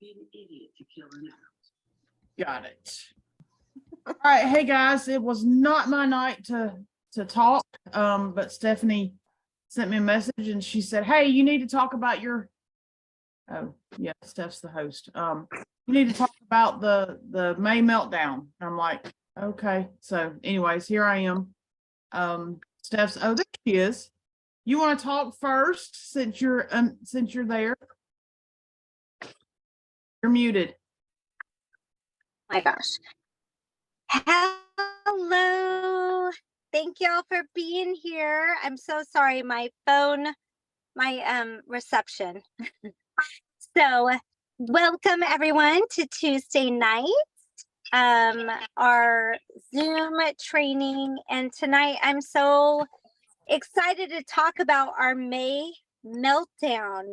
Be an idiot to kill an owl. Got it. All right, hey guys, it was not my night to talk, but Stephanie sent me a message and she said, "Hey, you need to talk about your." Oh, yeah, Steph's the host. You need to talk about the May meltdown. I'm like, okay. So, anyways, here I am. Steph's. Oh, there she is. You want to talk first since you're there? You're muted. My gosh. Hello. Thank y'all for being here. I'm so sorry. My phone, my reception. So welcome everyone to Tuesday night, our Zoom training. And tonight I'm so excited to talk about our May meltdown.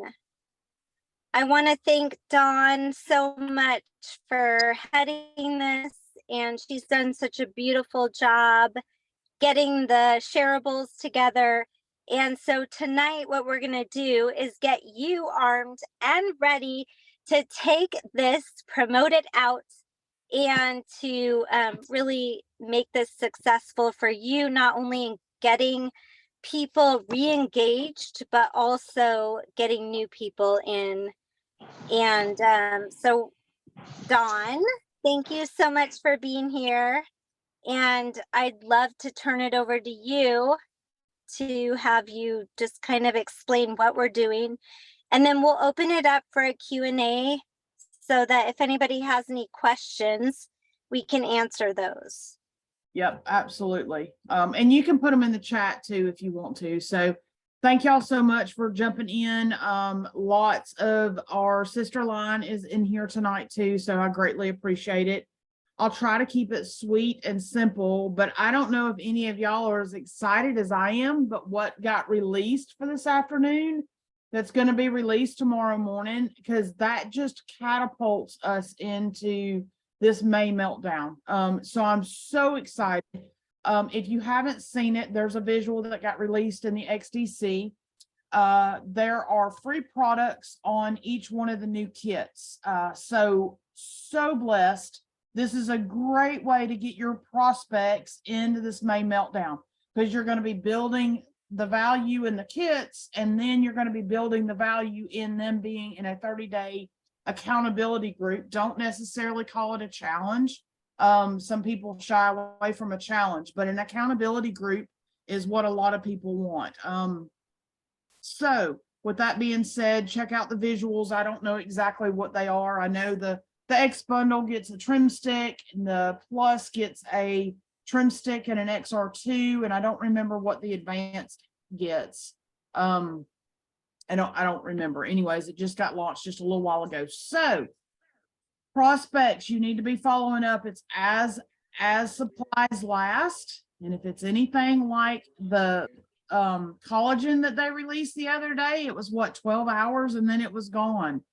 I want to thank Dawn so much for heading this, and she's done such a beautiful job getting the shareables together. And so tonight what we're going to do is get you armed and ready to take this, promote it out, and to really make this successful for you, not only in getting people re-engaged, but also getting new people in. And so Dawn, thank you so much for being here. And I'd love to turn it over to you to have you just kind of explain what we're doing. And then we'll open it up for a Q&A so that if anybody has any questions, we can answer those. Yep, absolutely. And you can put them in the chat too if you want to. So thank y'all so much for jumping in. Lots of our sister line is in here tonight too, so I greatly appreciate it. I'll try to keep it sweet and simple, but I don't know if any of y'all are as excited as I am, but what got released for this afternoon, that's going to be released tomorrow morning, because that just catapults us into this May meltdown. So I'm so excited. If you haven't seen it, there's a visual that got released in the XDC. There are free products on each one of the new kits. So blessed. This is a great way to get your prospects into this May meltdown, because you're going to be building the value in the kits, and then you're going to be building the value in them being in a 30-day accountability group. Don't necessarily call it a challenge. Some people shy away from a challenge, but an accountability group is what a lot of people want. So with that being said, check out the visuals. I don't know exactly what they are. I know the X bundle gets a trim stick, and the Plus gets a trim stick and an XR2, and I don't remember what the advanced gets. I don't remember. Anyways, it just got launched just a little while ago. So prospects, you need to be following up. It's as supplies last, and if it's anything like the collagen that they released the other day, it was what, 12 hours and then it was gone.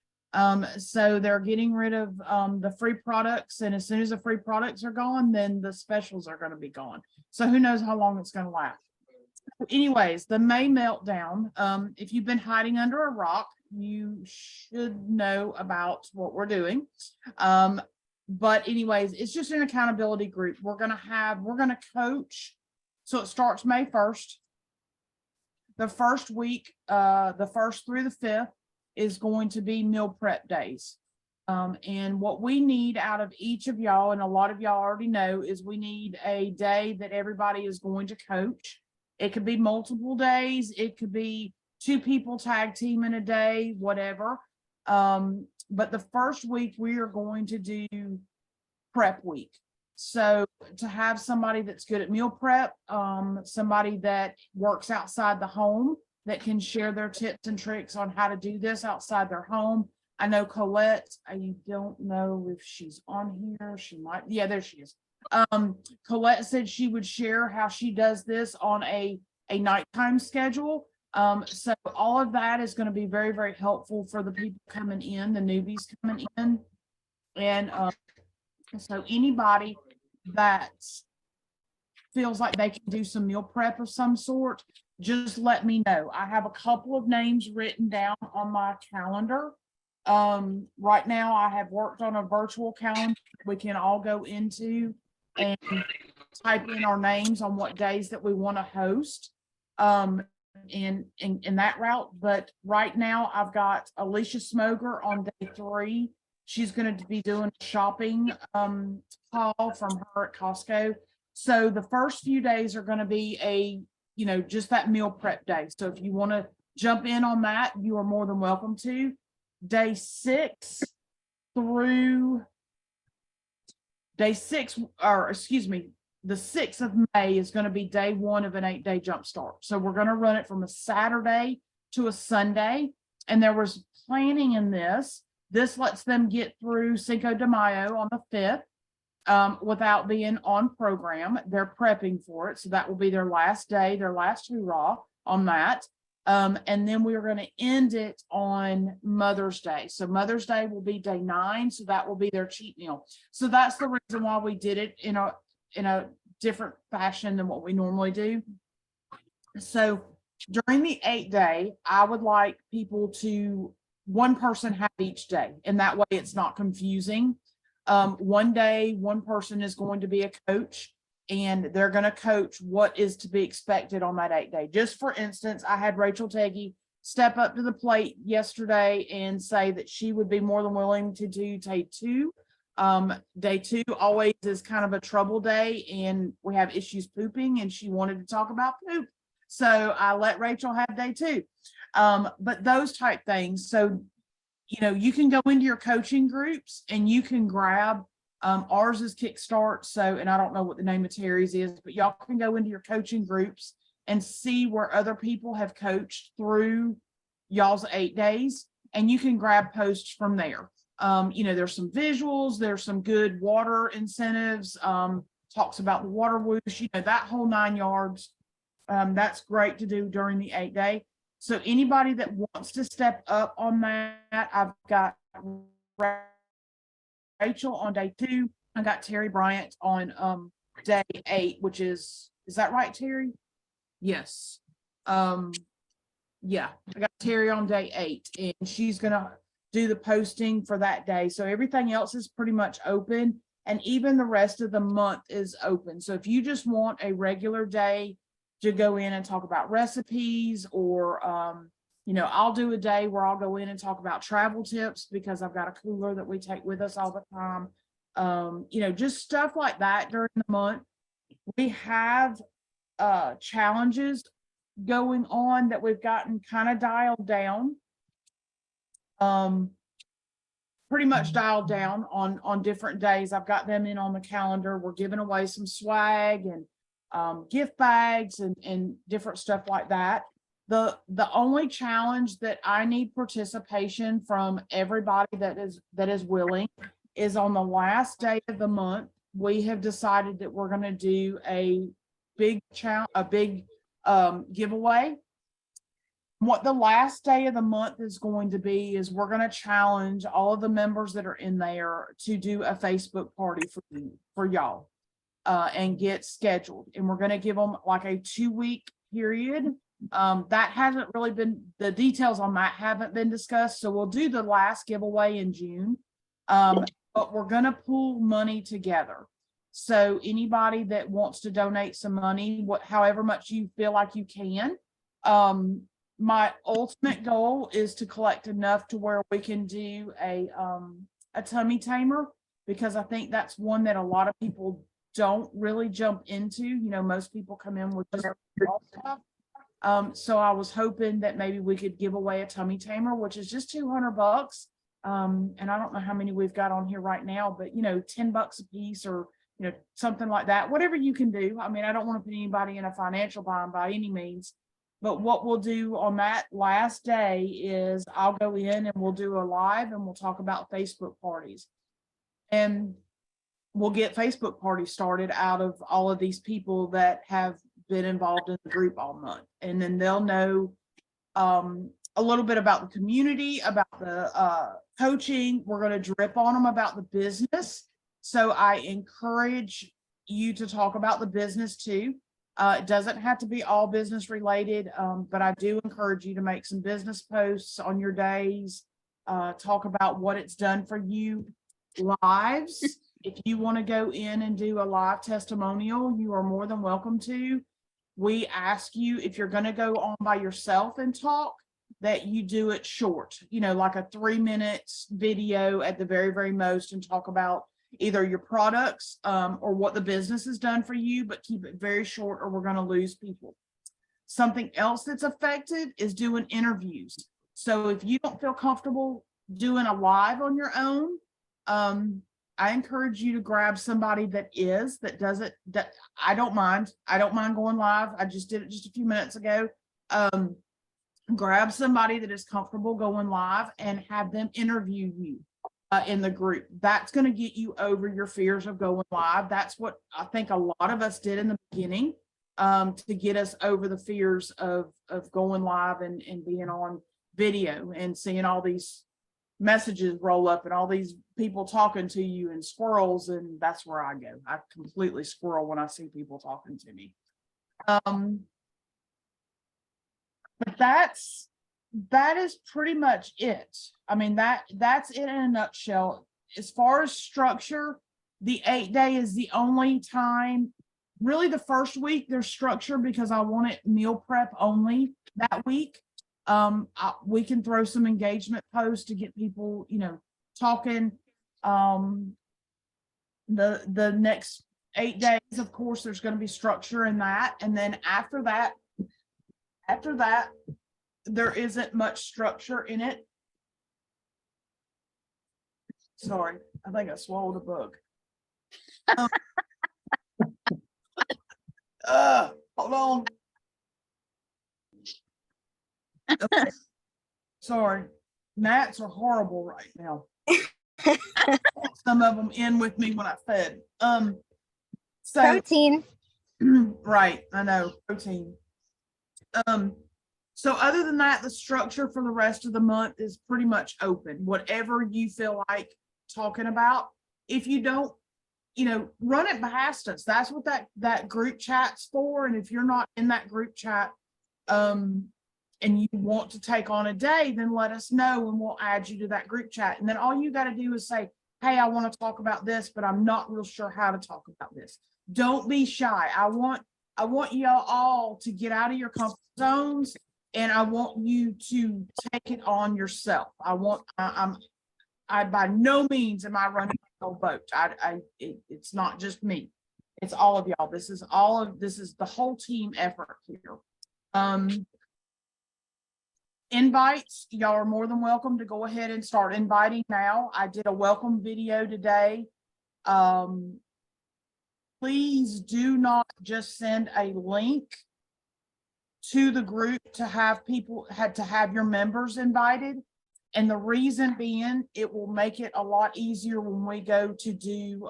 So they're getting rid of the free products, and as soon as the free products are gone, then the specials are going to be gone. So who knows how long it's going to last. Anyways, the May meltdown, if you've been hiding under a rock, you should know about what we're doing. But anyways, it's just an accountability group. We're going to coach. So it starts May 1st. The first week, the 1st through the 5th, is going to be meal prep days. And what we need out of each of y'all, and a lot of y'all already know, is we need a day that everybody is going to coach. It could be multiple days. It could be 2 people tag team in a day, whatever. But the first week we are going to do prep week. So to have somebody that's good at meal prep, somebody that works outside the home, that can share their tips and tricks on how to do this outside their home. I know Colette, I don't know if she's on here. She might. Yeah, there she is. Colette said she would share how she does this on a nighttime schedule. So all of that is going to be very, very helpful for the people coming in, the newbies coming in. And so anybody that feels like they can do some meal prep of some sort, just let me know. I have a couple of names written down on my calendar. Right now I have worked on a virtual calendar we can all go into and type in our names on what days that we want to host. In that route, but right now I've got Alicia Smoger on day 3. She's going to be doing a shopping haul from her at Costco. So the first few days are going to be just that meal prep day. So if you want to jump in on that, you are more than welcome to. Day 6 through day 6, or excuse me, the 6th of May is going to be day 1 of an 8-day jump start. So we're going to run it from a Saturday to a Sunday. And there was planning in this. This lets them get through Cinco de Mayo on the 5th without being on program. They're prepping for it. So that will be their last day, their last hurrah on that. And then we are going to end it on Mother's Day. So Mother's Day will be day 9. So that will be their cheat meal. So that's the reason why we did it in a different fashion than what we normally do. So during the 8-day, I would like people to, one person have each day, and that way it's not confusing. One day, one person is going to be a coach, and they're going to coach what is to be expected on that 8-day. Just for instance, I had Rachel Teggy step up to the plate yesterday and say that she would be more than willing to do day 2. Day 2 always is kind of a trouble day, and we have issues pooping, and she wanted to talk about poop. So I let Rachel have day 2. But those type things. So, you can go into your coaching groups and you can grab, ours is Kickstart. So, and I don't know what the name of Terry's is, but y'all can go into your coaching groups and see where other people have coached through y'all's 8 days, and you can grab posts from there. There's some visuals, there's some good water incentives, talks about the water whoosh, that whole 9 yards. That's great to do during the 8-day. So anybody that wants to step up on that, I've got Rachel on day 2. I got Terry Bryant on day 8, which is that right, Terry? Yes. Yeah, I got Terry on day 8, and she's gonna do the posting for that day. So everything else is pretty much open, and even the rest of the month is open. So if you just want a regular day to go in and talk about recipes, or I'll do a day where I'll go in and talk about travel tips, because I've got a cooler that we take with us all the time. Just stuff like that during the month. We have challenges going on that we've gotten kind of dialed down. Pretty much dialed down on different days. I've got them in on the calendar. We're giving away some swag and gift bags and different stuff like that. The only challenge that I need participation from everybody that is willing is on the last day of the month. We have decided that we're going to do a big giveaway. What the last day of the month is going to be is we're going to challenge all of the members that are in there to do a Facebook party for y'all and get scheduled. And we're going to give them like a 2-week period. That hasn't really been, the details on that haven't been discussed. So we'll do the last giveaway in June. But we're going to pool money together. So anybody that wants to donate some money, however much you feel like you can, my ultimate goal is to collect enough to where we can do a tummy tamer, because I think that's one that a lot of people don't really jump into. Most people come in with just stuff. So I was hoping that maybe we could give away a tummy tamer, which is just $200. And I don't know how many we've got on here right now, but $10 a piece, or something like that, whatever you can do. I mean, I don't want to put anybody in a financial bind by any means. But what we'll do on that last day is I'll go in and we'll do a live, and we'll talk about Facebook parties. And we'll get Facebook parties started out of all of these people that have been involved in the group all month. And then they'll know a little bit about the community, about the coaching. We're going to drip on them about the business. So I encourage you to talk about the business too. It doesn't have to be all business related, but I do encourage you to make some business posts on your days. talk about what it's done for you. Lives, if you want to go in and do a live testimonial, you are more than welcome to. We ask you, if you're going to go on by yourself and talk, that you do it short, like a 3-minute video at the very, very most, and talk about either your products or what the business has done for you, but keep it very short or we're going to lose people. Something else that's effective is doing interviews. So if you don't feel comfortable doing a live on your own, I encourage you to grab somebody that does it. That I don't mind going live. I just did it just a few minutes ago. Grab somebody that is comfortable going live and have them interview you in the group. That's going to get you over your fears of going live. That's what I think a lot of us did in the beginning to get us over the fears of going live and being on video and seeing all these messages roll up and all these people talking to you and squirrels. And that's where I go. I completely squirrel when I see people talking to me. But that is pretty much it. I mean, that's it in a nutshell. As far as structure, the 8-day is the only time. Really, the first week there's structure because I want it meal prep only that week. We can throw some engagement posts to get people, talking. The next 8 days, of course, there's going to be structure in that, and then after that, there isn't much structure in it. Sorry, I think I swallowed a bug. Hold on. Okay. Sorry, gnats are horrible right now. Some of them in with me when I fed. So Protein. right, I know, protein. So other than that, the structure for the rest of the month is pretty much open. Whatever you feel like talking about. If you don't, run it past us. That's what that group chat's for. And if you're not in that group chat, and you want to take on a day, then let us know and we'll add you to that group chat. And then all you got to do is say, hey, I want to talk about this, but I'm not real sure how to talk about this. Don't be shy. I want y'all all to get out of your comfort zones, and I want you to take it on yourself. I by no means am I running a boat. It's not just me. It's all of y'all. This is the whole team effort here. Invites, y'all are more than welcome to go ahead and start inviting now. I did a welcome video today. Please do not just send a link to the group to have your members invited. And the reason being, it will make it a lot easier when we go to do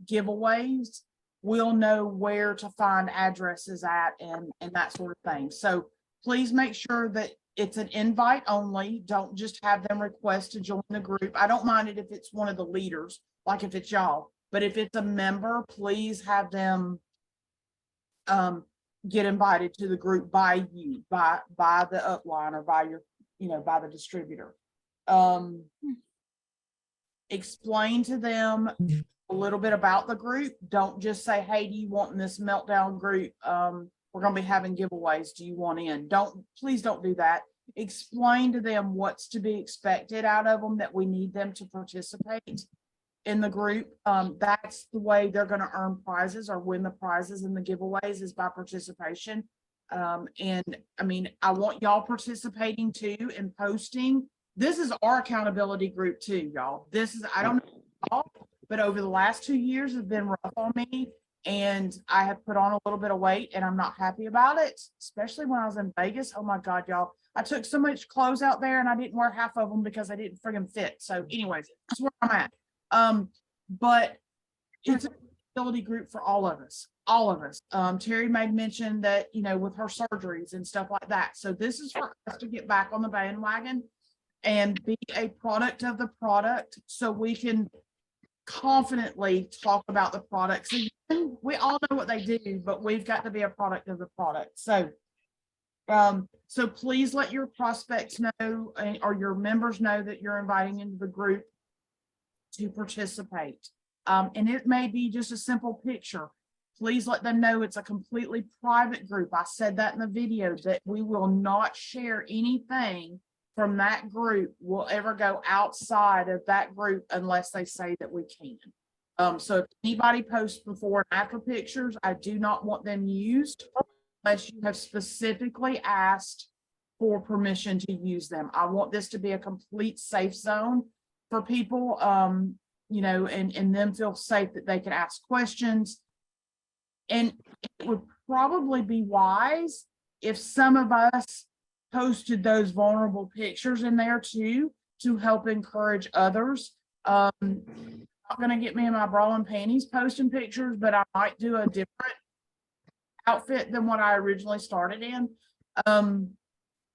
giveaways. We'll know where to find addresses at and that sort of thing. So please make sure that it's an invite only. Don't just have them request to join the group. I don't mind it if it's one of the leaders, like if it's y'all, but if it's a member, please have them get invited to the group by you, by the upline or by your, by the distributor. Explain to them a little bit about the group. Don't just say, hey, do you want in this Meltdown group? We're going to be having giveaways. Do you want in? Please don't do that. Explain to them what's to be expected out of them, that we need them to participate in the group. That's the way they're going to earn prizes or win the prizes in the giveaways, is by participation. And I mean, I want y'all participating too and posting. This is our accountability group too, y'all. I don't know y'all, but over the last 2 years have been rough on me. And I have put on a little bit of weight and I'm not happy about it, especially when I was in Vegas. Oh my God, y'all. I took so much clothes out there and I didn't wear half of them because I didn't friggin' fit. So anyways, that's where I'm at. But it's an accountability group for all of us. Terry made mention that, with her surgeries and stuff like that. So this is for us to get back on the bandwagon and be a product of the product, so we can confidently talk about the products. We all know what they do, but we've got to be a product of the product. So So please let your prospects know or your members know that you're inviting into the group to participate. And it may be just a simple picture. Please let them know it's a completely private group. I said that in the video, that we will not share anything from that group will ever go outside of that group unless they say that we can. So if anybody posts before and after pictures, I do not want them used unless you have specifically asked for permission to use them. I want this to be a complete safe zone for people, you know, and them feel safe that they can ask questions. And it would probably be wise if some of us posted those vulnerable pictures in there too, to help encourage others. Not gonna get me in my bra and panties posting pictures, but I might do a different outfit than what I originally started in.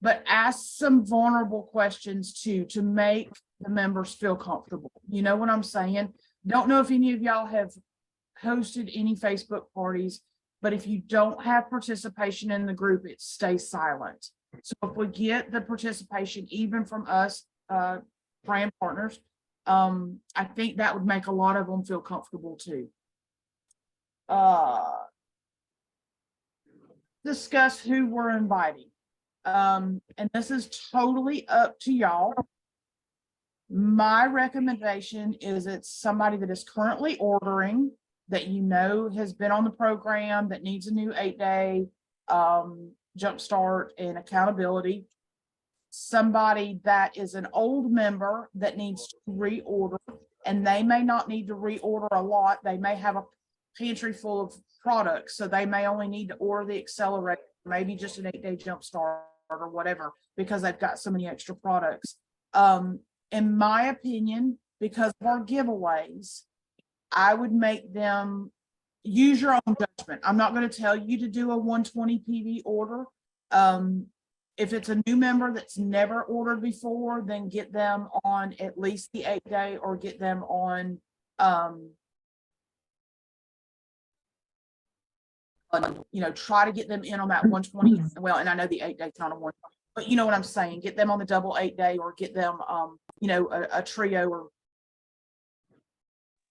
But ask some vulnerable questions too, to make the members feel comfortable. You know what I'm saying? Don't know if any of y'all have hosted any Facebook parties, but if you don't have participation in the group, it stays silent. So if we get the participation, even from us, brand partners, I think that would make a lot of them feel comfortable too. Discuss who we're inviting. And this is totally up to y'all. My recommendation is it's somebody that is currently ordering, that you know has been on the program, that needs a new 8-day jumpstart and accountability. Somebody that is an old member that needs to reorder, and they may not need to reorder a lot. They may have a pantry full of products, so they may only need to order the accelerator, maybe just an 8-day jumpstart or whatever, because they've got so many extra products. In my opinion, because of our giveaways, I would make them use your own judgment. I'm not going to tell you to do a 120 PV order. If it's a new member that's never ordered before, then get them on at least the 8-day, or get them on you know, try to get them in on that 120. Well, and I know the 8-day is not a 120, but you know what I'm saying. Get them on the double 8-day, or get them you know, a trio or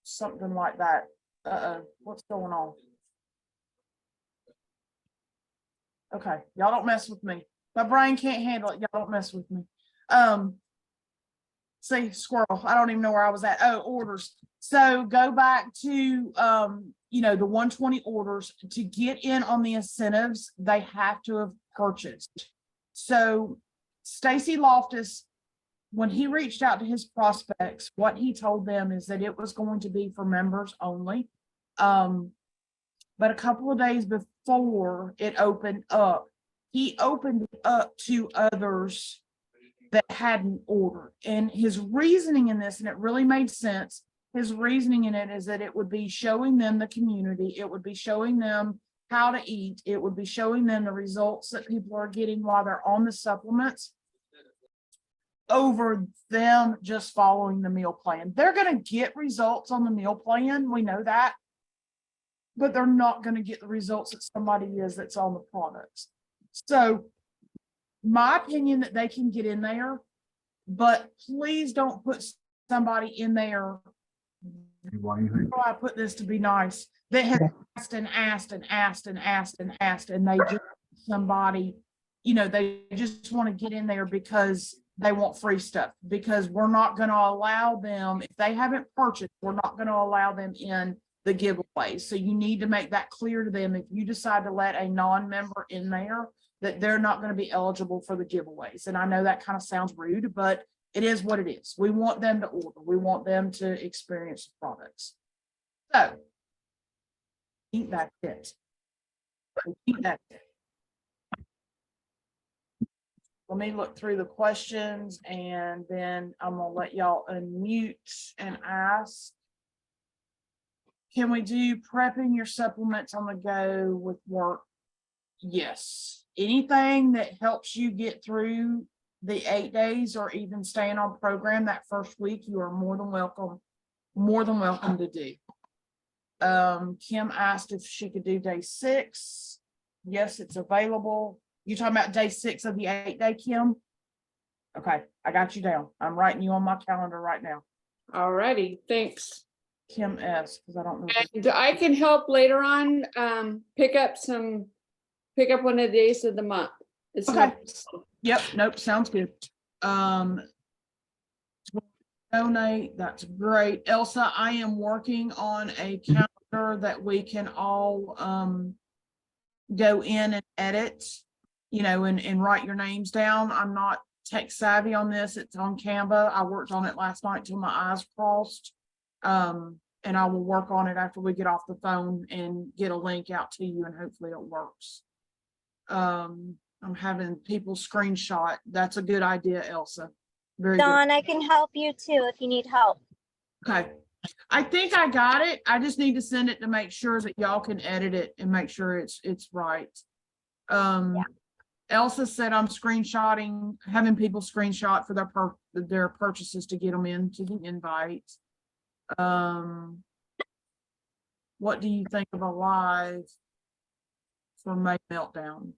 something like that. What's going on? Okay, y'all don't mess with me. My brain can't handle it. Y'all don't mess with me. See, squirrel. I don't even know where I was at. Oh, orders. So go back to you know, the 120 orders. To get in on the incentives, they have to have purchased. So Stacy Loftus, when he reached out to his prospects, what he told them is that it was going to be for members only. But a couple of days before it opened up, he opened it up to others that hadn't ordered. And his reasoning in this, and it really made sense, his reasoning in it is that it would be showing them the community, it would be showing them how to eat, it would be showing them the results that people are getting while they're on the supplements, over them just following the meal plan. They're going to get results on the meal plan, we know that, but they're not going to get the results that somebody is that's on the products. So my opinion, that they can get in there, but please don't put somebody in there. Why you think? Oh, I put this to be nice. They have asked and asked and asked and asked and asked, and they just somebody, you know, they just want to get in there because they want free stuff, because we're not going to allow them, if they haven't purchased, we're not going to allow them in the giveaways. So you need to make that clear to them. If you decide to let a non-member in there, that they're not going to be eligible for the giveaways. And I know that kind of sounds rude, but it is what it is. We want them to order. We want them to experience the products. So I think that's it. I think that's it. Let me look through the questions, and then I'm gonna let y'all unmute and ask. Can we do prepping your supplements on the go with work? Yes. Anything that helps you get through the 8 days, or even staying on program that first week, you are more than welcome to do. Kim asked if she could do day 6. Yes, it's available. You talking about day 6 of the 8-day, Kim? Okay, I got you down. I'm writing you on my calendar right now. Alrighty, thanks. Kim S, because I don't know. And I can help later on, pick up one of the days of the month. It's Okay. not- Yep, nope, sounds good. Donate, that's great. Elsa, I am working on a calendar that we can all go in and edit, you know, and write your names down. I'm not tech savvy on this. It's on Canva. I worked on it last night till my eyes crossed. And I will work on it after we get off the phone and get a link out to you, and hopefully it works. I'm having people screenshot. That's a good idea, Elsa. Very good. Dawn, I can help you too if you need help. Okay. I think I got it. I just need to send it to make sure that y'all can edit it and make sure it's right. Elsa said I'm screenshotting, having people screenshot for their purchases to get them into the invite. What do you think of a live for May Meltdown?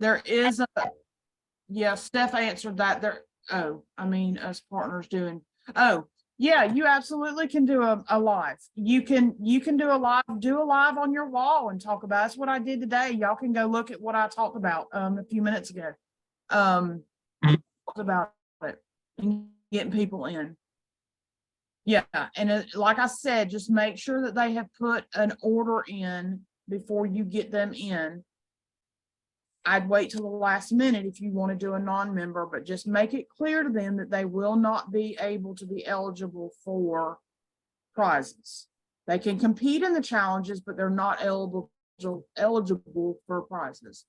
There is a, yeah, Steph answered that there. Oh, I mean, us partners doing, oh, yeah, you absolutely can do a live. You can do a live on your wall and talk about it. That's what I did today. Y'all can go look at what I talked about a few minutes ago. About it and getting people in. Yeah, and like I said, just make sure that they have put an order in before you get them in. I'd wait till the last minute if you want to do a non-member, but just make it clear to them that they will not be able to be eligible for prizes. They can compete in the challenges, but they're not eligible for prizes.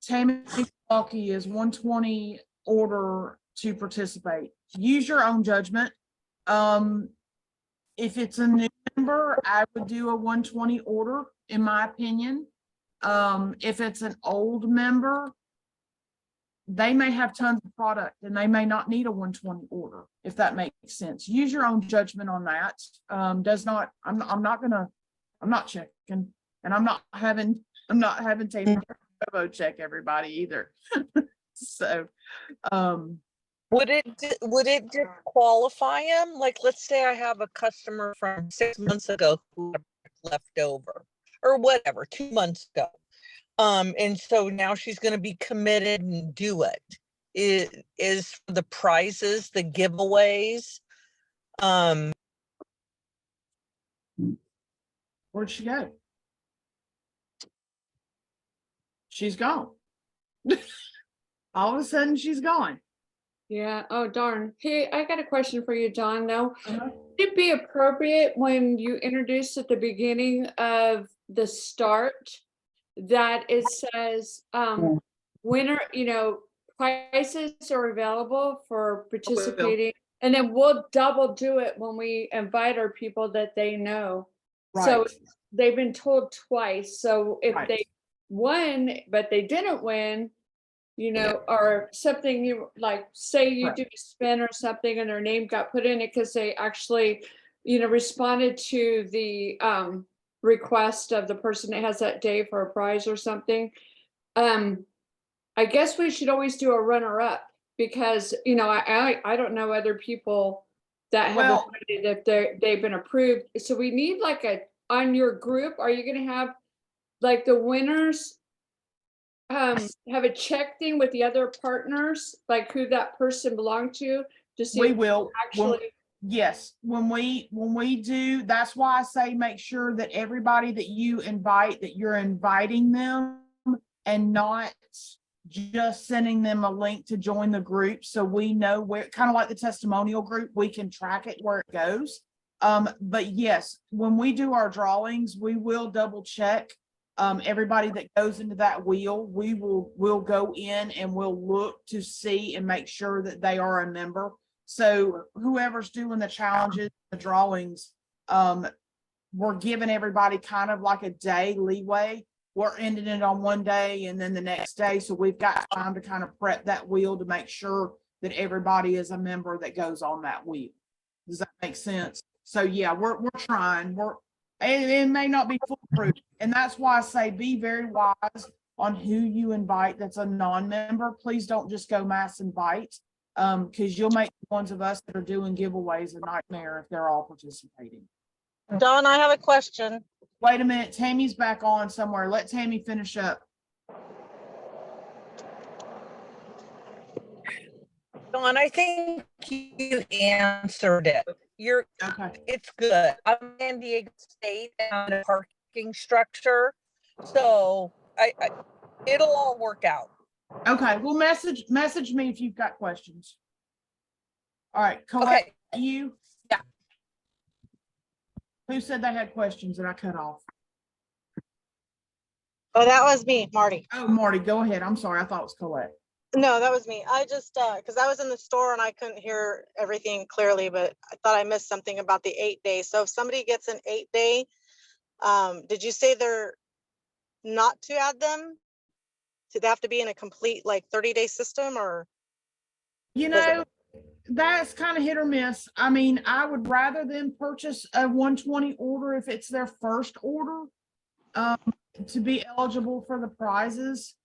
Tammy Milwaukee is 120 order to participate. Use your own judgment. If it's a new member, I would do a 120 order, in my opinion. If it's an old member, they may have tons of product and they may not need a 120 order, if that makes sense. Use your own judgment on that. I'm not checking, and I'm not having Tammy check everybody either. So, would it disqualify him? Like, let's say I have a customer from 6 months ago who left over, or whatever, 2 months ago. And so now she's going to be committed and do it. Is the prizes, the giveaways. Where'd she go? She's gone. All of a sudden she's gone. Yeah, oh darn. Hey, I got a question for you, John, though. Would it be appropriate when you introduce at the beginning of the start that it says winner, prices are available for participating, and then we'll double do it when we invite our people that they know. Right. So they've been told twice. So if Right. they won, but they didn't win, or something, you like, say you Right. do a spin or something and their name got put in it because they actually, responded to the request of the person that has that day for a prize or something. I guess we should always do a runner-up because, I don't know other people that have invited if they've been approved. So we need on your group, are you going to have like the winners have a check thing with the other partners, like who that person belonged to see We if will actually. Yes, when we do, that's why I say make sure that everybody that you invite, that you're inviting them and not just sending them a link to join the group. So we know where, kind of like the testimonial group, we can track it where it goes. But yes, when we do our drawings, we will double check everybody that goes into that wheel. We'll go in and we'll look to see and make sure that they are a member. So whoever's doing the challenges, the drawings, we're giving everybody kind of like a day leeway. We're ending it on one day and then the next day. So we've got time to kind of prep that wheel to make sure that everybody is a member that goes on that wheel. Does that make sense? So yeah, we're trying. It may not be foolproof. And that's why I say be very wise on who you invite that's a non-member. Please don't just go mass invite. Because you'll make the ones of us that are doing giveaways a nightmare if they're all participating. Dawn, I have a question. Wait a minute, Tammy's back on somewhere. Let Tammy finish up. Dawn, I think you answered it. Okay. It's good. I'm in San Diego State and a parking structure. So it'll all work out. Okay, well, message me if you've got questions. All right, Colette, Okay. you? Yeah. Who said they had questions that I cut off? Oh, that was me, Marty. Oh, Marty, go ahead. I'm sorry, I thought it was Colette. No, that was me. I just, because I was in the store and I couldn't hear everything clearly, but I thought I missed something about the 8 days. So if somebody gets an 8-day, did you say they're not to add them? Do they have to be in a complete like 30-day system or? You Does it- know, that's kind of hit or miss. I mean, I would rather them purchase a 120 order if it's their first order, to be eligible for the prizes.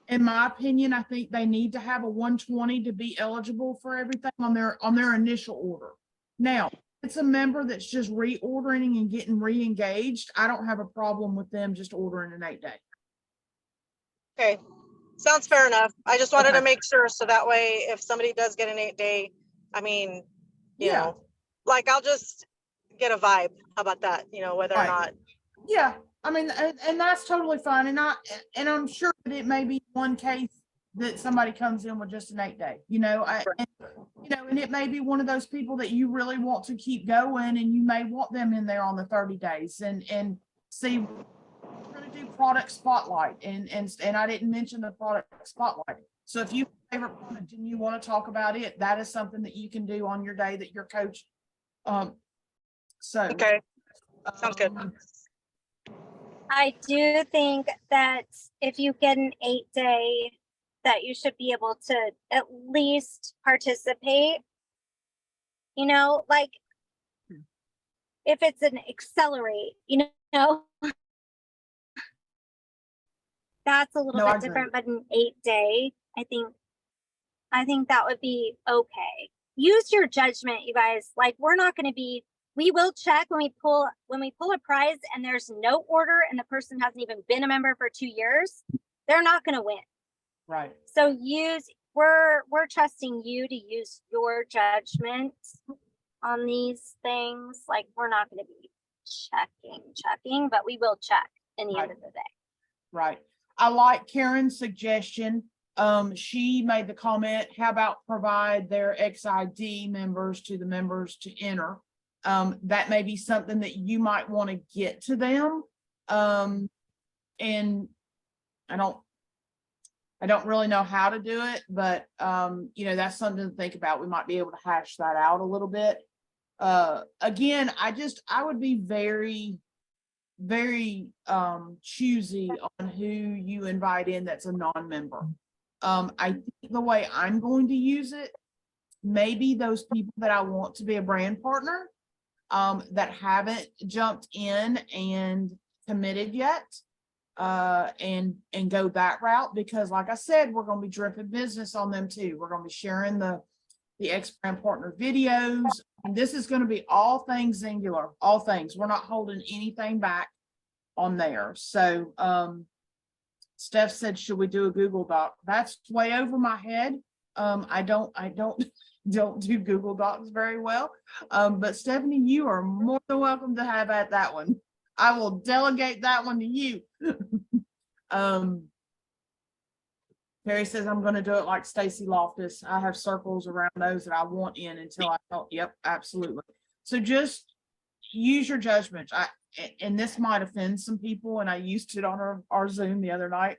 In my opinion, I think they need to have a 120 to be eligible for everything on their initial order. Now, if it's a member that's just reordering and getting re-engaged, I don't have a problem with them just ordering an 8-day. Okay, sounds fair enough. I just wanted Okay. to make sure so that way if somebody does get an 8-day, I mean, you Yeah. know, like I'll just get a vibe. How about that? You know, whether or Right. not. Yeah, I mean, and that's totally fine. And I'm sure that it may be one case that somebody comes in with just an 8-day, and it may be one of those people that you really want to keep going and you may want them in there on the 30 days and see, we're going to do product spotlight and I didn't mention the product spotlight. So if you have a favorite product and you want to talk about it, that is something that you can do on your day that you're coaching. Okay, sounds good. I do think that if you get an 8-day, that you should be able to at least participate. You know, like if it's an accelerate, that's a little No, I bit agree. different, but an 8-day, I think that would be okay. Use your judgment, you guys. Like we will check when we pull a prize and there's no order and the person hasn't even been a member for 2 years, they're not going to win. Right. So we're trusting you to use your judgment on these things. Like we're not going to be checking, but we will check in the end of the day. Right. I like Karen's suggestion. She made the comment, how about provide their XID members to the members to enter? That may be something that you might want to get to them. And I don't really know how to do it, but that's something to think about. We might be able to hash that out a little bit. Again, I would be very, very choosy on who you invite in that's a non-member. I think the way I'm going to use it, maybe those people that I want to be a brand partner, that haven't jumped in and committed yet, and go that route, because like I said, we're going to be dripping business on them too. We're going to be sharing the ex-brand partner videos, and this is going to be all things singular, all things. We're not holding anything back on there. So Steph said, should we do a Google Doc? That's way over my head. I don't do Google Docs very well. But Stephanie, you are more than welcome to have at that one. I will delegate that one to you. Perry says, I'm going to do it like Stacy Loftus. I have circles around those that I want in until I thought, yep, absolutely. So just use your judgment. And this might offend some people, and I used it on our Zoom the other night,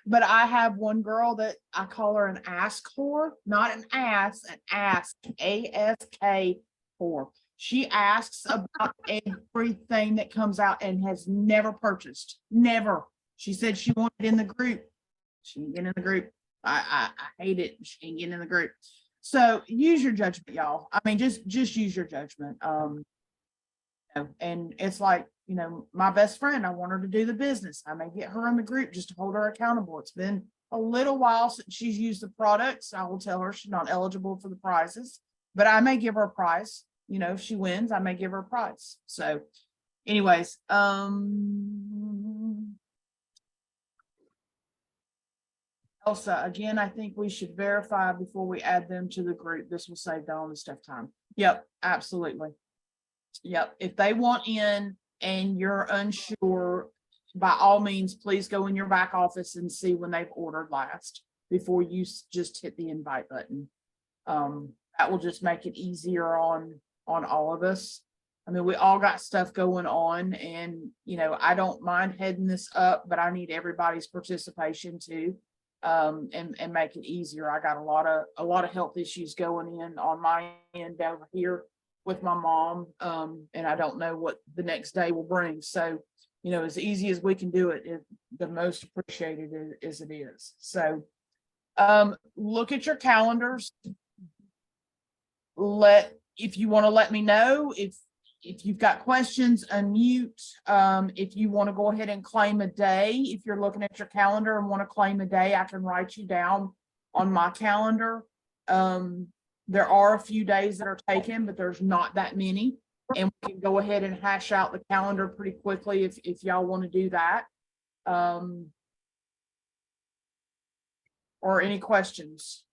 but I have one girl that I call her an ask whore, not an ass, an ask, ASK whore. She asks about everything that comes out and has never purchased, never. She said she wanted in the group. She ain't getting in the group. I hate it. She ain't getting in the group. So use your judgment, y'all. I mean, just use your judgment. and it's like, my best friend, I want her to do the business. I may get her in the group just to hold her accountable. It's been a little while since she's used the products. I will tell her she's not eligible for the prizes, but I may give her a prize. If she wins, I may give her a prize. So anyways, Elsa, again, I think we should verify before we add them to the group. This will save Dawn and Steph time. Yep, absolutely. Yep. If they want in and you're unsure, by all means, please go in your back office and see when they've ordered last before you just hit the invite button. That will just make it easier on all of us. I mean, we all got stuff going on, and I don't mind heading this up, but I need everybody's participation too. And make it easier. I got a lot of health issues going in on my end over here with my mom. And I don't know what the next day will bring. So, as easy as we can do it, the most appreciated as it is. So, look at your calendars. If you want to let me know, if you've got questions, unmute. If you want to go ahead and claim a day, if you're looking at your calendar and want to claim a day, I can write you down on my calendar. There are a few days that are taken, but there's not that many. And we can go ahead and hash out the calendar pretty quickly if y'all want to do that. Or any questions?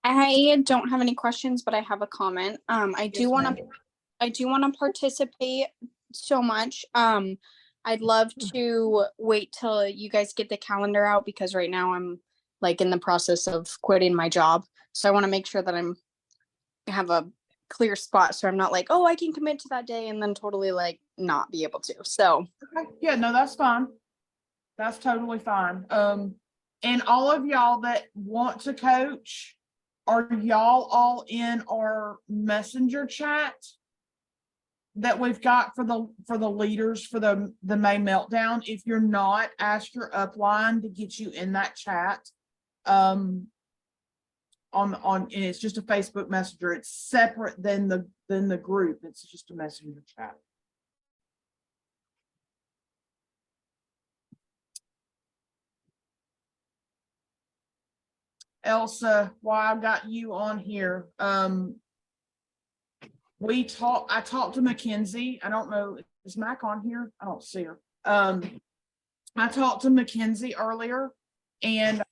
I don't have any questions, but I have a comment. I do Yes, want ma'am. to participate so much. I'd love to wait till you guys get the calendar out, because right now I'm like in the process of quitting my job. So I want to make sure that I have a clear spot, so I'm not like, oh, I can commit to that day and then totally like not be able to. So Okay. Yeah, no, that's fine. That's totally fine. And all of y'all that want to coach, are y'all all in our messenger chat that we've got for the leaders for the May Meltdown? If you're not, ask your upline to get you in that chat. And it's just a Facebook Messenger. It's separate than the group. It's just a messenger chat. Elsa, while I've got you on here, I talked to Mackenzie. I don't know, is Mac on here? I don't see her. I talked to Mackenzie earlier, and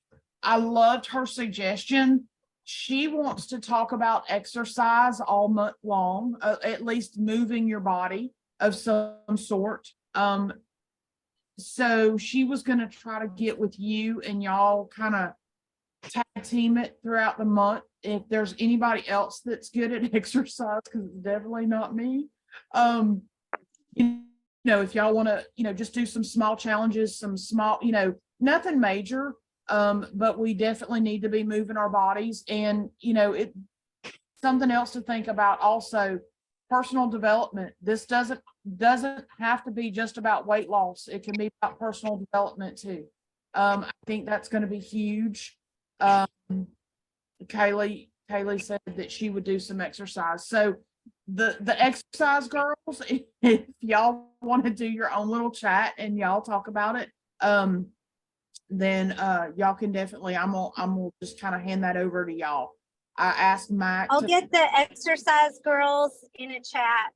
I loved her suggestion. She wants to talk about exercise all month long, at least moving your body of some sort. So she was going to try to get with you and y'all kind of tag team it throughout the month. If there's anybody else that's good at exercise, because it's definitely not me. If y'all want to, just do some small challenges, some small, nothing major. But we definitely need to be moving our bodies, and it something else to think about also, personal development. This doesn't have to be just about weight loss. It can be about personal development too. I think that's going to be huge. Kaylee said that she would do some exercise. So the exercise girls, if y'all want to do your own little chat and y'all talk about it, then y'all can definitely, I'm gonna just kind of hand that over to y'all. I asked Mac. I'll get the exercise girls in a chat.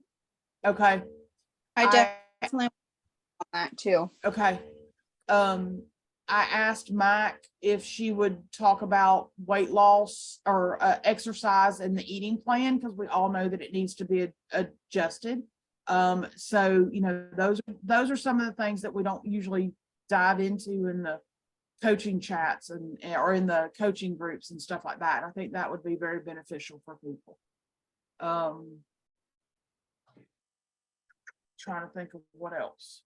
Okay. I definitely want that too. Okay. I asked Mac if she would talk about weight loss or exercise and the eating plan, because we all know that it needs to be adjusted. So those are some of the things that we don't usually dive into in the coaching chats or in the coaching groups and stuff like that. I think that would be very beneficial for people. Trying to think of what else.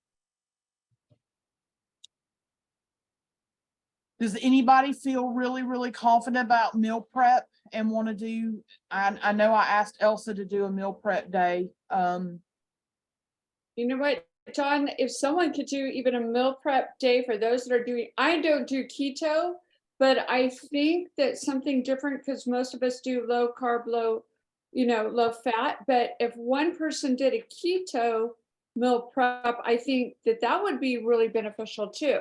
Does anybody feel really, really confident about meal prep and want to do? I know I asked Elsa to do a meal prep day. You know what, John, if someone could do even a meal prep day for those that are doing, I don't do keto, but I think that something different, because most of us do low carb, low low fat, but if one person did a keto meal prep, I think that would be really beneficial too.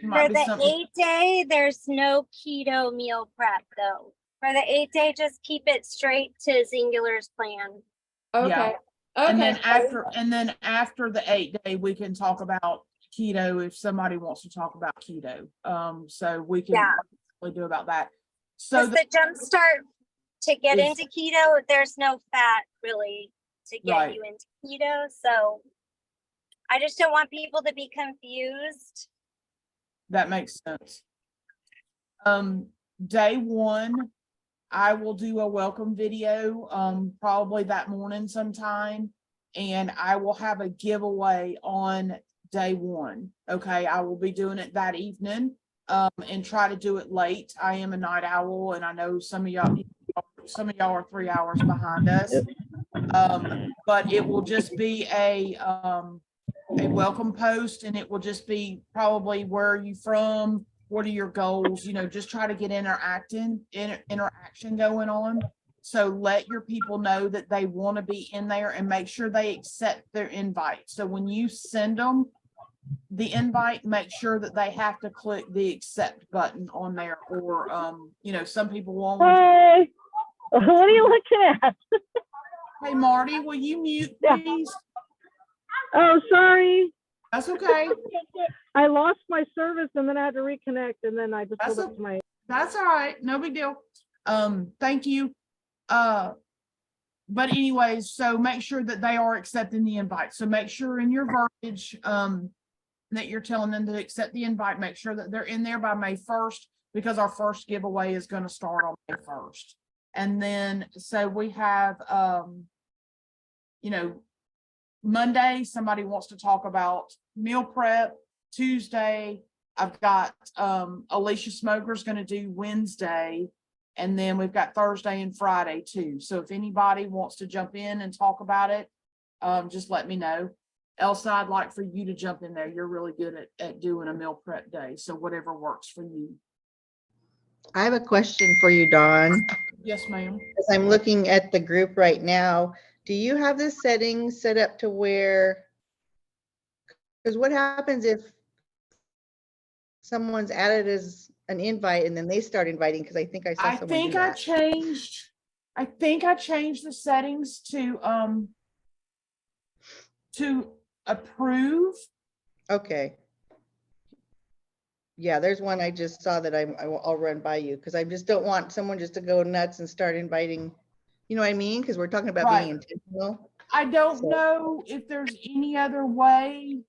Might For be the something. 8-day, there's no keto meal prep though. For the 8-day, just keep it straight to Singular's plan. Okay. And then Okay. after the 8-day, we can talk about keto if somebody wants to talk about keto. So we can Yeah. probably do about that. So Because the jump start to get is- into keto, there's no fat really to get Right. you into keto. So I just don't want people to be confused. that makes sense. Day 1, I will do a welcome video, probably that morning sometime, and I will have a giveaway on day 1. Okay, I will be doing it that evening, and try to do it late. I am a night owl, and I know some of y'all are 3 hours behind us. But it will just be a welcome post, and it will just be probably where are you from, what are your goals, just try to get interaction going on. So let your people know that they want to be in there, and make sure they accept their invite. So when you send them the invite, make sure that they have to click the accept button on there, or some people won't. Hey, what are you looking at? Hey Marty, will you mute Yeah. please? Oh, sorry. That's okay. I lost my service and then I had to reconnect, and then I just That's pulled up to my. That's all right. No big deal. Thank you. But anyways, so make sure that they are accepting the invite. So make sure in your verbiage, that you're telling them to accept the invite. Make sure that they're in there by May 1st, because our first giveaway is going to start on May 1st. And then, so we have, Monday, somebody wants to talk about meal prep. Tuesday, I've got Alicia Smoger's going to do Wednesday, and then we've got Thursday and Friday too. So if anybody wants to jump in and talk about it, just let me know. Elsa, I'd like for you to jump in there. You're really good at doing a meal prep day, so whatever works for you. I have a question for you, Dawn. Yes, ma'am. As I'm looking at the group right now, do you have the settings set up to where, because what happens if someone's added as an invite and then they start inviting? Because I think I saw I someone think do I that. changed the settings to approve. Okay. Yeah, there's one I just saw that I'll run by you, because I just don't want someone just to go nuts and start inviting, you know what I mean? Because we're talking about Right. being intentional. I don't So- know if there's any other way.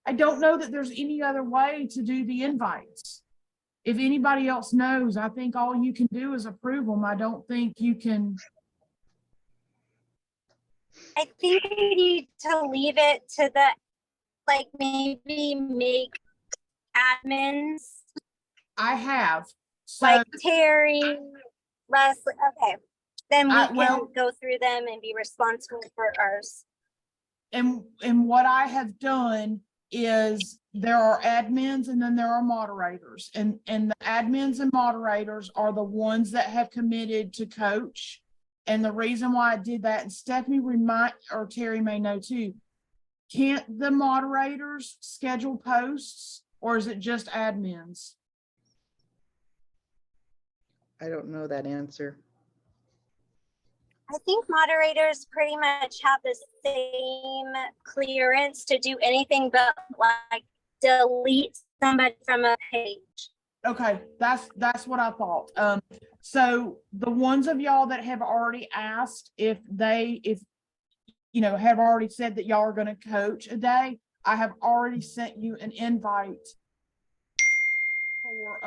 I don't know that there's any other way to do the invites. If anybody else knows, I think all you can do is approve them. I don't think you can. I think we need to leave it to the, like, maybe make admins I have. So like Terry, Leslie. Okay. Then we can well- go through them and be responsible for ours. and what I have done is there are admins and then there are moderators, and the admins and moderators are the ones that have committed to coach. And the reason why I did that, and Stephanie or Terry may know too, can't the moderators schedule posts, or is it just admins? I don't know that answer. I think moderators pretty much have the same clearance to do anything but like delete somebody from a page. Okay, that's what I thought. So the ones of y'all that have already asked if have already said that y'all are going to coach a day, I have already sent you an invite for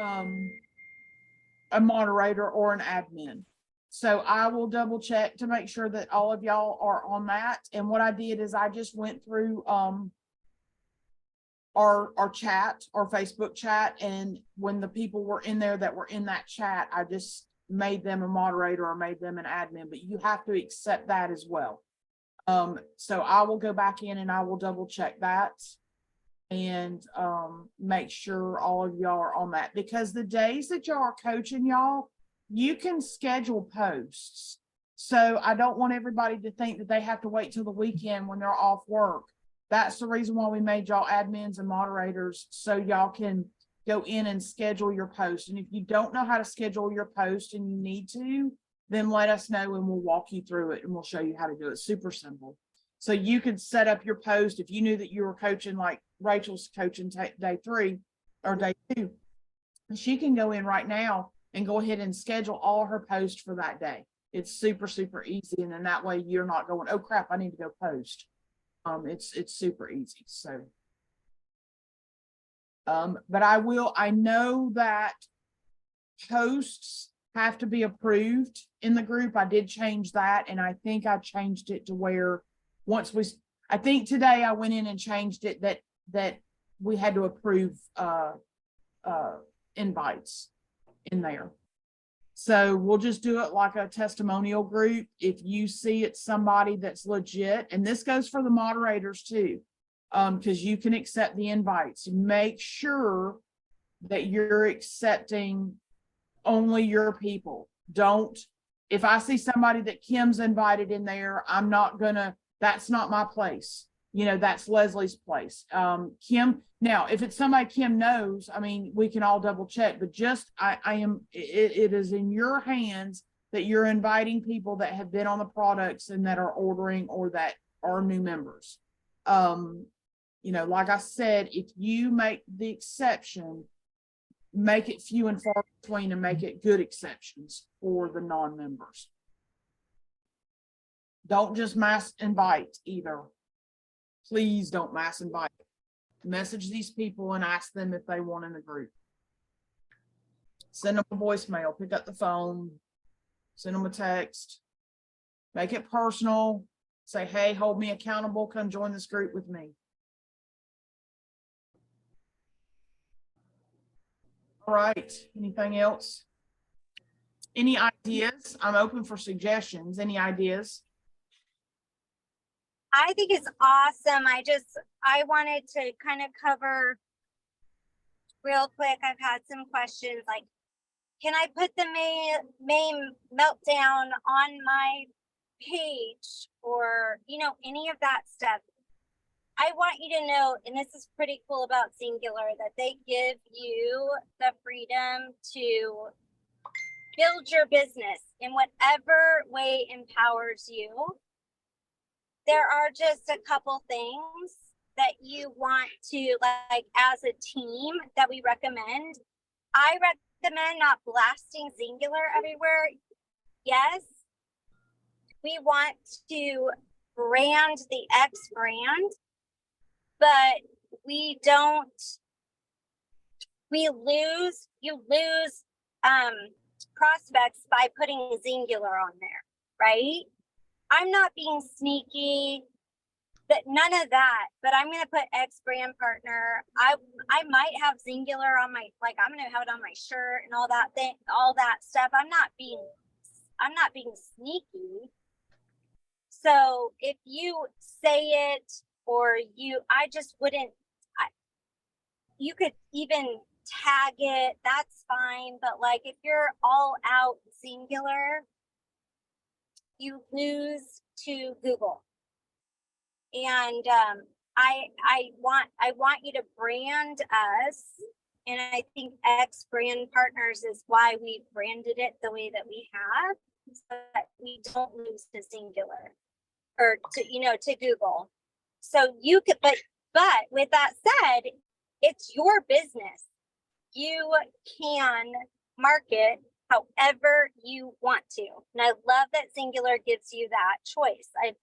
a moderator or an admin. So I will double check to make sure that all of y'all are on that. And what I did is I just went through our chat, our Facebook chat, and when the people were in there that were in that chat, I just made them a moderator or made them an admin, but you have to accept that as well. So I will go back in and I will double check that and make sure all of y'all are on that, because the days that y'all are coaching, y'all, you can schedule posts. So I don't want everybody to think that they have to wait till the weekend when they're off work. That's the reason why we made y'all admins and moderators, so y'all can go in and schedule your post. And if you don't know how to schedule your post and you need to, then let us know and we'll walk you through it and we'll show you how to do it. Super simple. So you can set up your post. If you knew that you were coaching, like Rachel's coaching day 3 or day 2, she can go in right now and go ahead and schedule all her posts for that day. It's super, super easy. And then that way you're not going, oh crap, I need to go post. It's super easy. So, but I know that posts have to be approved in the group. I did change that. And I think I changed it to where I think today I went in and changed it that we had to approve, invites in there. So we'll just do it like a testimonial group. If you see it's somebody that's legit, and this goes for the moderators too, because you can accept the invites. Make sure that you're accepting only your people. If I see somebody that Kim's invited in there, that's not my place. That's Leslie's place. Kim, now, if it's somebody Kim knows, I mean, we can all double check, but it is in your hands that you're inviting people that have been on the products and that are ordering or that are new members. Like I said, if you make the exception, make it few and far between and make it good exceptions for the non-members. Don't just mass invite either. Please don't mass invite. Message these people and ask them if they want in the group. Send them a voicemail, pick up the phone, send them a text, make it personal. Say, hey, hold me accountable. Come join this group with me. All right. Anything else? Any ideas? I'm open for suggestions. Any ideas? I think it's awesome. I wanted to kind of cover real quick. I've had some questions like, can I put the main meltdown on my page or, any of that stuff? I want you to know, and this is pretty cool about Singular, that they give you the freedom to build your business in whatever way empowers you. There are just a couple things that you want to, like, as a team that we recommend. I recommend not blasting Singular everywhere. Yes, we want to brand the X brand, but you lose prospects by putting Singular on there, right? I'm not being sneaky, but none of that, but I'm going to put X brand partner. I might have Singular on my, I'm going to have it on my shirt and all that stuff. I'm not being sneaky. So if you say it or I just wouldn't, you could even tag it, that's fine. But if you're all out Singular, you lose to Google. And I want you to brand us, and I think X Brand Partners is why we branded it the way that we have, so that we don't lose to Singular or to Google. So you could, but with that said, it's your business. You can market however you want to. And I love that Singular gives you that choice. I've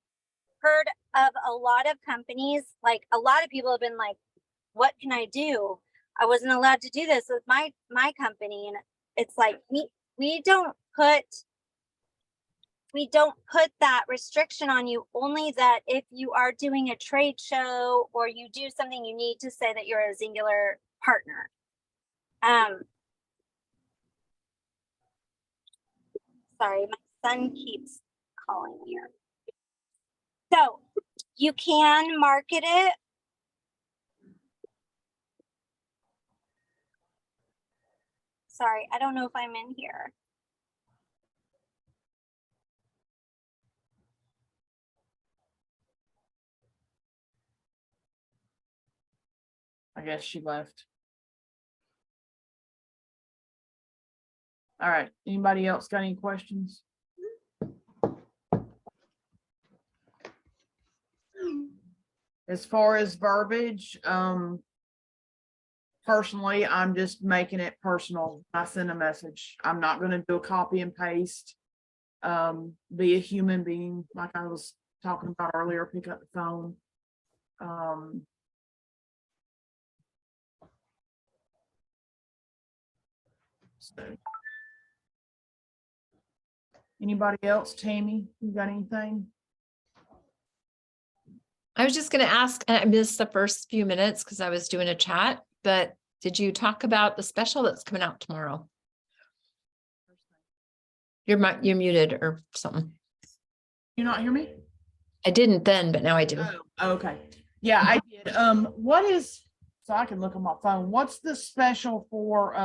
heard of a lot of companies, a lot of people have been like, what can I do? I wasn't allowed to do this with my company. And it's like, we don't put that restriction on you, only that if you are doing a trade show or you do something, you need to say that you're a Singular partner. Sorry, my son keeps calling here. So you can market it. Sorry, I don't know if I'm in here. I guess she left. All right, anybody else got any questions? As far as verbiage, personally, I'm just making it personal. I send a message. I'm not gonna do a copy and paste. Be a human being, like I was talking about earlier, pick up the phone. So. Anybody else? Tammy, you got anything? I was just gonna ask, and I missed the first few minutes because I was doing a chat, but did you talk about the special that's coming out tomorrow? You're muted or something. You not hear me? I didn't then, but now I do. Oh, okay. Yeah, I did. What is, so I can look on my phone, what's the special for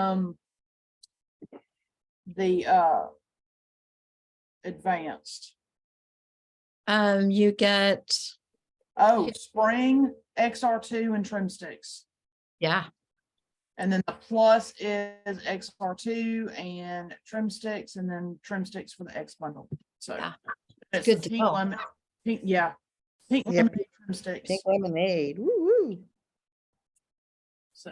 the advanced? You get, Oh, spring, XR2 and trim sticks. yeah, And then the plus is XR2 and trim sticks, and then trim sticks for the X bundle. So Yeah. it's Good the to pink know. lemon, pink, yeah. Pink Yep. lemonade trim sticks. Pink lemonade. Woo woo. So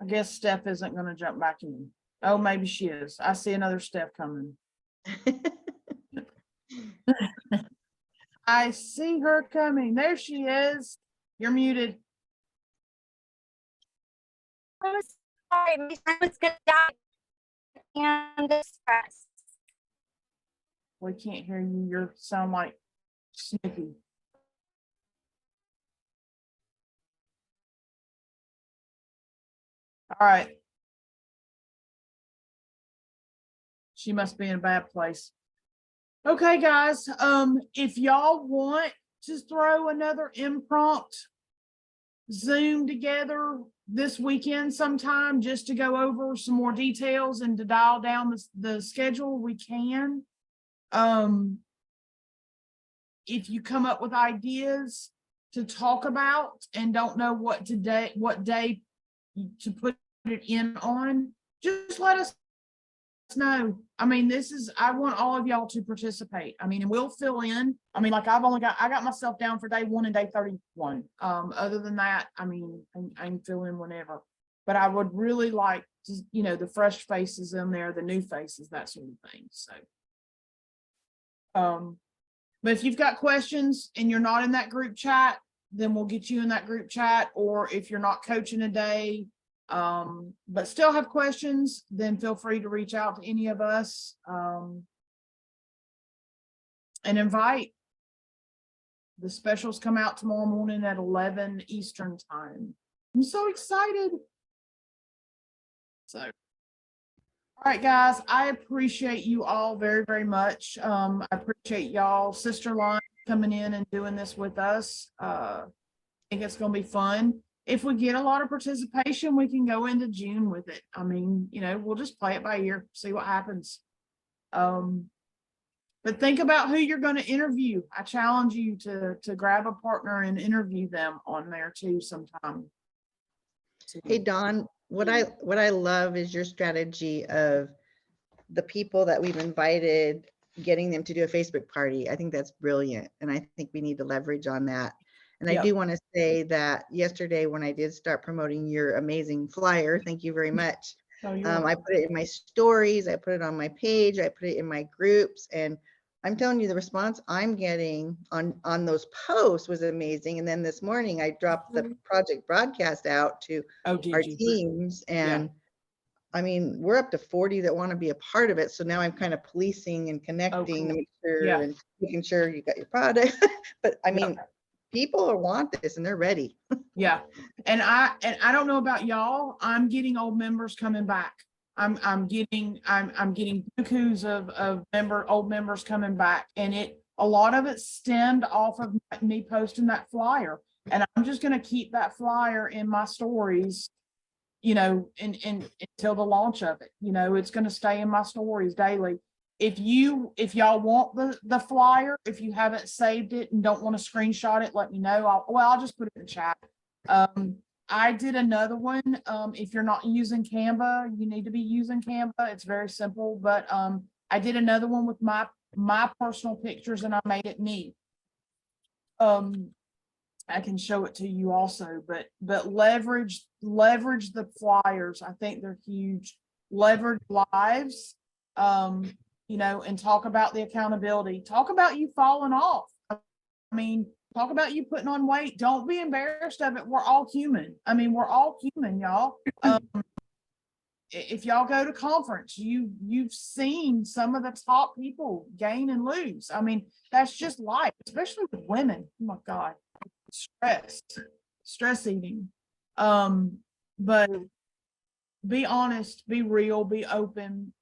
I guess Steph isn't gonna jump back in. Oh, maybe she is. I see another Steph coming. I see her coming. There she is. You're muted. I'm sorry, my son was gonna die and distress. We can't hear you. You sound like Snippy. All right. She must be in a bad place. Okay, guys. If y'all want to throw another impromptu Zoom together this weekend sometime just to go over some more details and to dial down the schedule, we can. If you come up with ideas to talk about and don't know what day to put it in on, just let us know. I mean, I want all of y'all to participate. I mean, and we'll fill in. I mean, like I got myself down for day 1 and day 31. Other than that, I mean, I can fill in whenever, but I would really like to, the fresh faces in there, the new faces, that sort of thing. So, but if you've got questions and you're not in that group chat, then we'll get you in that group chat. Or if you're not coaching a day, but still have questions, then feel free to reach out to any of us, and invite. The specials come out tomorrow morning at 11 Eastern time. I'm so excited. So, all right, guys, I appreciate you all very, very much. I appreciate y'all, Sister Line, coming in and doing this with us. I think it's going to be fun. If we get a lot of participation, we can go into June with it. I mean, we'll just play it by ear, see what happens. But think about who you're going to interview. I challenge you to grab a partner and interview them on there too sometime. Hey, Dawn, what I love is your strategy of the people that we've invited, getting them to do a Facebook party. I think that's brilliant. And I think we need to leverage on that. And I do want to say that yesterday when I did start promoting your amazing flyer, thank you very much. I put it in my stories, I put it on my page, I put it in my groups, and I'm telling you, the response I'm getting on those posts was amazing. And then this morning I dropped the project broadcast out to our teams, and I mean, we're up to 40 that want to be a part of it. So now I'm kind of policing and connecting to make sure and making sure you got your product. But I mean, people want this and they're ready. Yeah. And I don't know about y'all. I'm getting old members coming back. I'm getting bukus of old members coming back, and a lot of it stemmed off of me posting that flyer. And I'm just going to keep that flyer in my stories, until the launch of it. It's going to stay in my stories daily. If y'all want the flyer, if you haven't saved it and don't want to screenshot it, let me know. I'll just put it in the chat. I did another one. If you're not using Canva, you need to be using Canva. It's very simple, but I did another one with my personal pictures and I made it neat. I can show it to you also, but leverage the flyers. I think they're huge. Leverage lives, you know, and talk about the accountability. Talk about you falling off. I mean, talk about you putting on weight. Don't be embarrassed of it. We're all human. I mean, we're all human, y'all. If y'all go to conference, you've seen some of the top people gain and lose. I mean, that's just life, especially with women. Oh my God, stress eating. But be honest, be real, be open,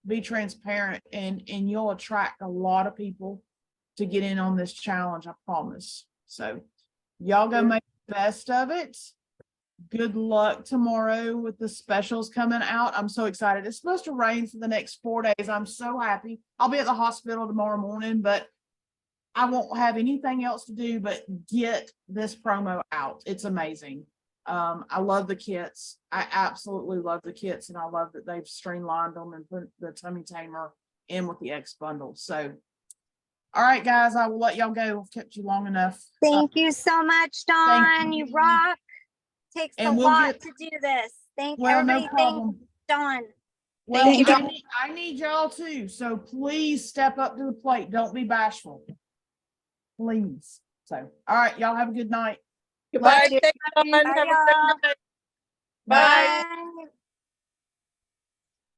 be transparent, and you'll attract a lot of people to get in on this challenge, I promise. So y'all go make the best of it. Good luck tomorrow with the specials coming out. I'm so excited. It's supposed to rain for the next 4 days. I'm so happy. I'll be at the hospital tomorrow morning, but I won't have anything else to do but get this promo out. It's amazing. I love the kits. I absolutely love the kits, and I love that they've streamlined them and put the tummy tamer in with the X bundle. So, all right, guys, I will let y'all go. I've kept you long enough. Thank you so much, Dawn. You rock. Takes a And we'll lot get- to do this. Thank Well, everybody. no problem. Thank Dawn. Well, Thank you, I need y'all too. So please step up to the plate. Don't be bashful. Please. So, all right, y'all have a good night. Goodbye. Bye, Thanks, Dawn. Have a y'all. great night. Bye. Bye.